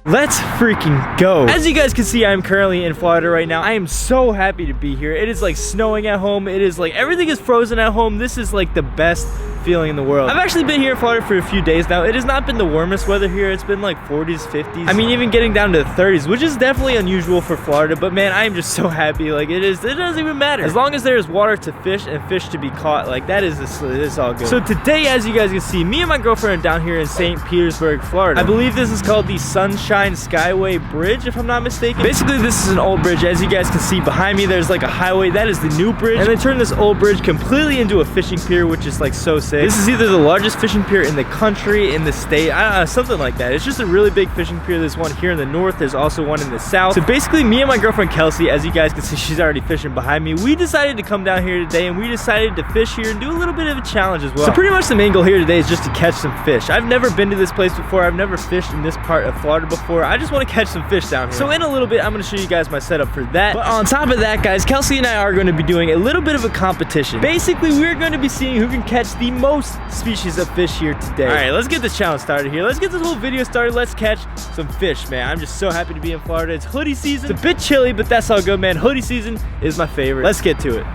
Let's freaking go. As you guys can see, I'm currently in Florida right now. I am so happy to be here. It is like snowing at home. It is like everything is frozen at home. This is like the best feeling in the world. I've actually been here in Florida for a few days now. It has not been the warmest weather here. It's been like 40s, 50s. I mean, even getting down to the 30s, which is definitely unusual for Florida, but man, I am just so happy. Like it doesn't even matter. As long as there is water to fish and fish to be caught, like that is it's all good. So today, as you guys can see, me and my girlfriend are down here in St. Petersburg, Florida. I believe this is called the Sunshine Skyway Bridge, if I'm not mistaken. Basically, this is an old bridge. As you guys can see behind me, there's like a highway. That is the new bridge. And they turned this old bridge completely into a fishing pier, which is like so sick. This is either the largest fishing pier in the country, in the state, I don't know, something like that. It's just a really big fishing pier. There's one here in the north. There's also one in the south. So basically, me and my girlfriend Kelsey, as you guys can see, she's already fishing behind me. We decided to come down here today and we decided to fish here and do a little bit of a challenge as well. So pretty much the main goal here today is just to catch some fish. I've never been to this place before. I've never fished in this part of Florida before. I just want to catch some fish down here. So in a little bit, I'm going to show you guys my setup for that. But on top of that, guys, Kelsey and I are going to be doing a little bit of a competition. Basically, we're going to be seeing who can catch the most species of fish here today. All right, let's get this challenge started here. Let's get this whole video started. Let's catch some fish, man. I'm just so happy to be in Florida. It's hoodie season. It's a bit chilly, but that's all good, man. Hoodie season is my favorite. Let's get to it.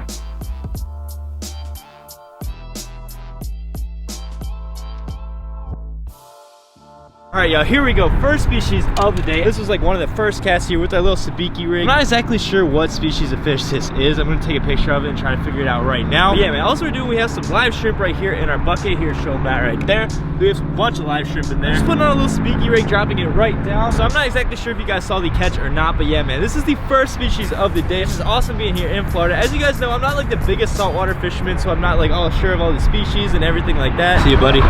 All right, y'all, here we go. First species of the day. This was like one of the first casts here with our little sabiki rig. I'm not exactly sure what species of fish this is. I'm gonna take a picture of it and try to figure it out right now. But yeah, man, also we're doing, we have some live shrimp right here in our bucket. Here, show them that right there. We have a bunch of live shrimp in there. Just putting on a little sabiki rig, dropping it right down. So I'm not exactly sure if you guys saw the catch or not, but yeah, man, this is the first species of the day. This is awesome being here in Florida. As you guys know, I'm not like the biggest saltwater fisherman, so I'm not like all sure of all the species and everything like that. See you, buddy.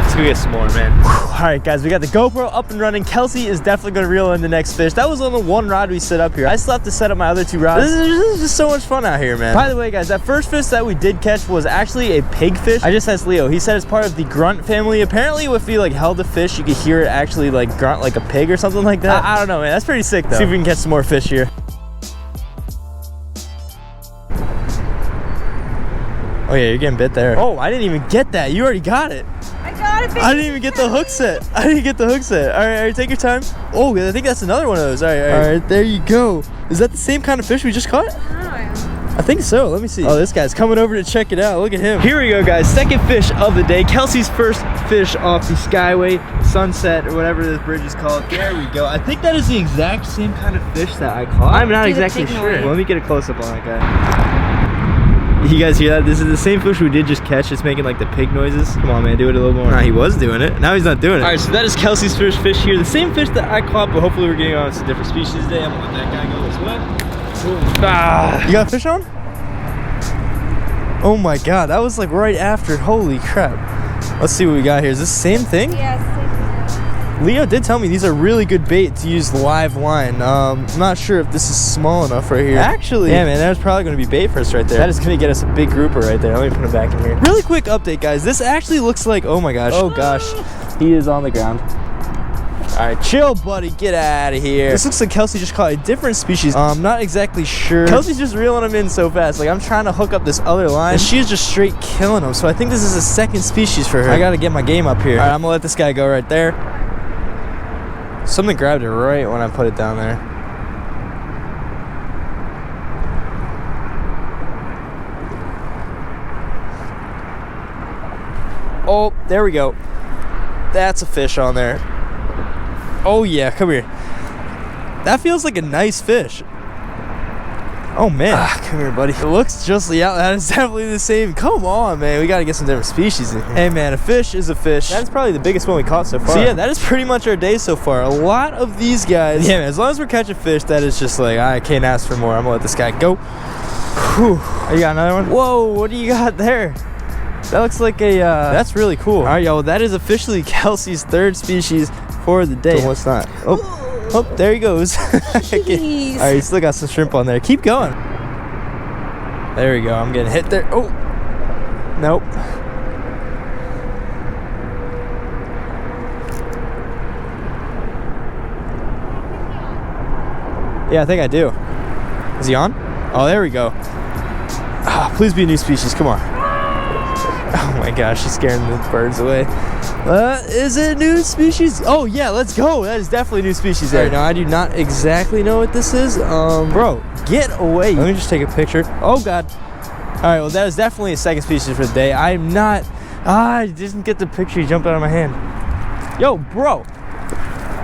Let's go get some more, man. All right, guys, we got the GoPro up and running. Kelsey is definitely gonna reel in the next fish. That was on the one rod we set up here. I still have to set up my other two rods. This is just so much fun out here, man. By the way, guys, that first fish that we did catch was actually a pigfish. I just asked Leo. He said it's part of the grunt family. Apparently, if you like held the fish, you could hear it actually like grunt like a pig or something like that. I don't know, man. That's pretty sick, though. See if we can catch some more fish here. Oh yeah, you're getting bit there. Oh, I didn't even get that. You already got it. I didn't even get the hook set. I didn't get the hook set. All right, take your time. Oh, I think that's another one of those. All right, there you go. Is that the same kind of fish we just caught? I think so. Let me see. Oh, this guy's coming over to check it out. Look at him. Here we go, guys. Second fish of the day. Kelsey's first fish off the Skyway Sunset or whatever this bridge is called. There we go. I think that is the exact same kind of fish that I caught. I'm not exactly sure. Well, let me get a close-up on that guy. You guys hear that? This is the same fish we did just catch. It's making like the pig noises. Come on, man, do it a little more. Nah, he was doing it. Now he's not doing it. All right, so that is Kelsey's first fish here. The same fish that I caught, but hopefully we're getting on some different species today. I'm gonna let that guy go as well. Ah. You got a fish on? Oh my God, that was like right after. Holy crap. Let's see what we got here. Is this the same thing? Yeah, same thing. Leo did tell me these are really good bait to use live line. I'm not sure if this is small enough right here. Actually, yeah, man, that's probably going to be bait for us right there. That is going to get us a big grouper right there. Let me put him back in here. Really quick update, guys. This actually looks like, oh my gosh. Oh gosh, he is on the ground. All right, chill, buddy. Get out of here. This looks like Kelsey just caught a different species. I'm not exactly sure. Kelsey's just reeling them in so fast. Like, I'm trying to hook up this other line, and she's just straight killing them. So I think this is a second species for her. I got to get my game up here. All right, I'm going to let this guy go right there. Something grabbed it right when I put it down there. Oh, there we go. That's a fish on there. Oh yeah, come here. That feels like a nice fish. Oh man, come here, buddy. It looks just, yeah, that is definitely the same. Come on, man, we gotta get some different species in here. Hey man, a fish is a fish. That's probably the biggest one we caught so far. So yeah, that is pretty much our day so far. A lot of these guys, yeah man, as long as we're catching fish, that is just like, I can't ask for more. I'm gonna let this guy go. Whew. Oh, you got another one? Whoa, what do you got there? That looks like a, that's really cool. All right, y'all, well, that is officially Kelsey's third species for the day. So what's not? Oh, there he goes. Okay. All right, you still got some shrimp on there. Keep going. There we go. I'm getting hit there. Oh, nope. Yeah, I think I do. Is he on? Oh, there we go. Ah, please be a new species. Come on. Oh my gosh, she's scaring the birds away. Is it a new species? Oh yeah, let's go. That is definitely a new species there. Now I do not exactly know what this is. Bro, get away. Let me just take a picture. Oh God. All right, well that is definitely a second species for the day. I'm not, I didn't get the picture. He jumped out of my hand. Yo, bro.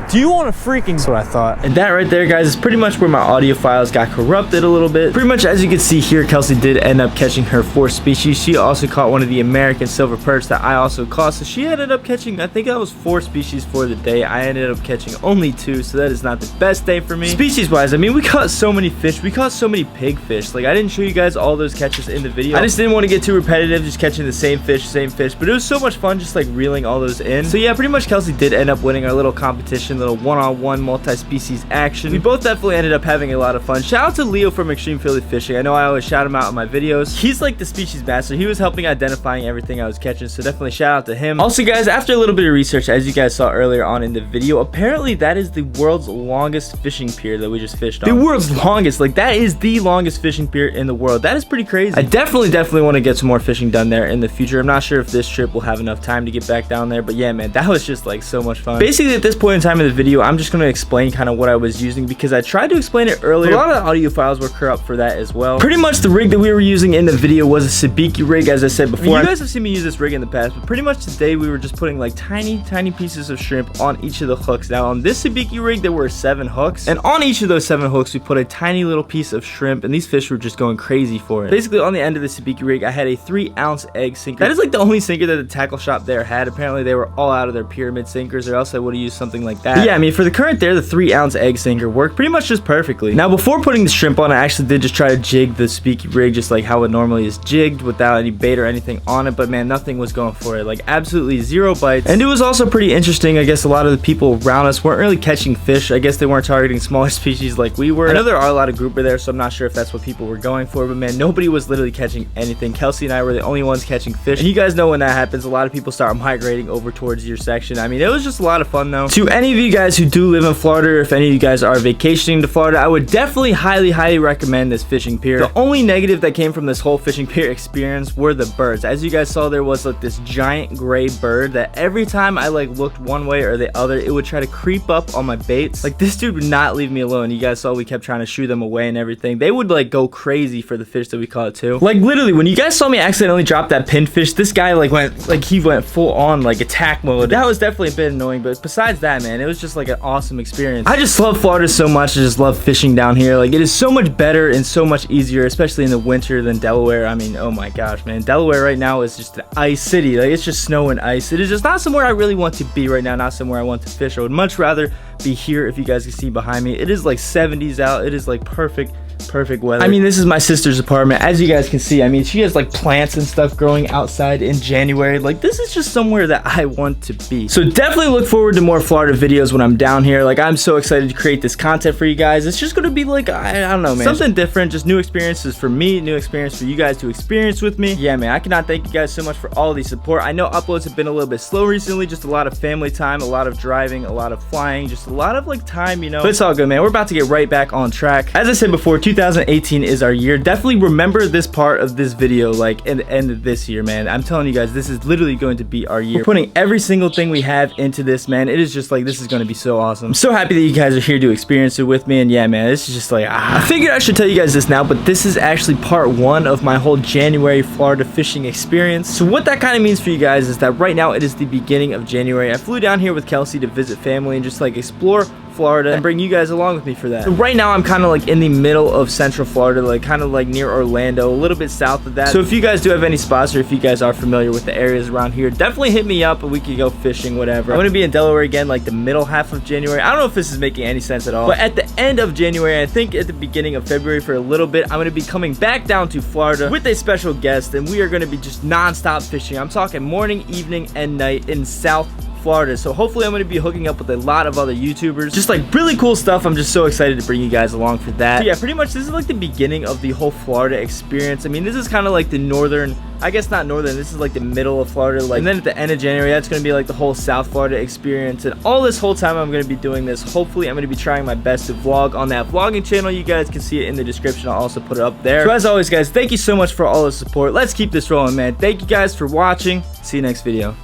Do you want to freaking... That's what I thought. And that right there, guys, is pretty much where my audio files got corrupted a little bit. Pretty much, as you can see here, Kelsey did end up catching her fourth species. She also caught one of the American silver perch that I also caught. So she ended up catching, I think that was 4 species for the day. I ended up catching only 2, so that is not the best day for me. Species-wise, I mean, we caught so many fish. We caught so many pigfish. Like, I didn't show you guys all those catches in the video. I just didn't want to get too repetitive, just catching the same fish. But it was so much fun just, like, reeling all those in. So, yeah, pretty much Kelsey did end up winning our little competition, little one-on-one multi-species action. We both definitely ended up having a lot of fun. Shout out to Leo from Extreme Philly Fishing. I know I always shout him out in my videos. He's like the species master. He was helping identifying everything I was catching, so definitely shout out to him. Also, guys, after a little bit of research, as you guys saw earlier on in the video, apparently that is the world's longest fishing pier that we just fished on. The world's longest. Like, that is the longest fishing pier in the world. That is pretty crazy. I definitely want to get some more fishing done there in the future. I'm not sure if this trip will have enough time to get back down there, but yeah, man, that was just like so much fun. Basically, at this point in time in the video, I'm just going to explain kind of what I was using because I tried to explain it earlier. A lot of the audio files were corrupt for that as well. Pretty much the rig that we were using in the video was a sabiki rig, as I said before. You guys have seen me use this rig in the past, but pretty much today we were just putting like tiny pieces of shrimp on each of the hooks. Now on this sabiki rig there were 7 hooks, and on each of those 7 hooks we put a tiny little piece of shrimp, and these fish were just going crazy for it. Basically on the end of the sabiki rig I had a 3-ounce egg sinker. That is like the only sinker that the tackle shop there had. Apparently they were all out of their pyramid sinkers, or else I would have used something like that. But yeah, I mean, for the current there, the 3-ounce egg sinker worked pretty much just perfectly. Now before putting the shrimp on, I actually did just try to jig the sabiki rig just like how it normally is jigged, without any bait or anything on it, but man, nothing was going for it. Like, absolutely 0 bites. And it was also pretty interesting. I guess a lot of the people around us weren't really catching fish. I guess they weren't targeting smaller species like we were. I know there are a lot of grouper there, so I'm not sure if that's what people were going for, but man, nobody was literally catching anything. Kelsey and I were the only ones catching fish, and you guys know when that happens, a lot of people start migrating over towards your section. I mean, it was just a lot of fun though. To any of you guys who do live in Florida, or if any of you guys are vacationing to Florida, I would definitely highly recommend this fishing pier. The only negative that came from this whole fishing pier experience were the birds. As you guys saw, there was like this giant gray bird that every time I like looked one way or the other, it would try to creep up on my baits. Like, this dude would not leave me alone. You guys saw we kept trying to shoo them away and everything. They would like go crazy for the fish that we caught too. Like, literally, when you guys saw me accidentally drop that pinfish, this guy like went full on like attack mode. That was definitely a bit annoying, but besides that, man, it was just like an awesome experience. I just love Florida so much. I just love fishing down here. Like, it is so much better and so much easier, especially in the winter, than Delaware. I mean, oh my gosh, man, Delaware right now is just an ice city. Like, it's just snow and ice. It is just not somewhere I really want to be right now, not somewhere I want to fish. I would much rather be here. If you guys can see behind me, it is like 70s out. It is like perfect weather. I mean, this is my sister's apartment. As you guys can see, I mean, she has like plants and stuff growing outside in January. Like, this is just somewhere that I want to be. So definitely look forward to more Florida videos when I'm down here. Like, I'm so excited to create this content for you guys. It's just gonna be like, I don't know, man, something different, just new experiences for me, new experience for you guys to experience with me. Yeah, man, I cannot thank you guys so much for all the support. I know uploads have been a little bit slow recently, just a lot of family time, a lot of driving, a lot of flying, just a lot of like time, you know, but it's all good, man. We're about to get right back on track. As I said before, 2018 is our year. Definitely remember this part of this video, like, in the end of this year, man. I'm telling you guys, this is literally going to be our year. We're putting every single thing we have into this, man. It is just like, this is going to be so awesome. I'm so happy that you guys are here to experience it with me, and yeah, man, this is just like, I figured I should tell you guys this now, but this is actually part 1 of my whole January Florida fishing experience. So what that kind of means for you guys is that right now it is the beginning of January. I flew down here with Kelsey to visit family and just like explore Florida and bring you guys along with me for that. So right now I'm kind of like in the middle of Central Florida, like kind of like near Orlando, a little bit south of that. So if you guys do have any spots, or if you guys are familiar with the areas around here, definitely hit me up and we could go fishing, whatever. I'm gonna be in Delaware again like the middle half of January. I don't know if this is making any sense at all, but at the end of January, I think at the beginning of February for a little bit, I'm gonna be coming back down to Florida with a special guest, and we are gonna be just non-stop fishing. I'm talking morning, evening, and night in South Florida. So hopefully I'm going to be hooking up with a lot of other YouTubers. Just like really cool stuff. I'm just so excited to bring you guys along for that. So yeah, pretty much this is like the beginning of the whole Florida experience. I mean, this is kind of like the northern, I guess not northern, this is like the middle of Florida. Like, and then at the end of January, that's going to be like the whole South Florida experience. And all this whole time I'm going to be doing this, hopefully I'm going to be trying my best to vlog on that vlogging channel. You guys can see it in the description. I'll also put it up there. So as always, guys, thank you so much for all the support. Let's keep this rolling, man. Thank you guys for watching. See you next video.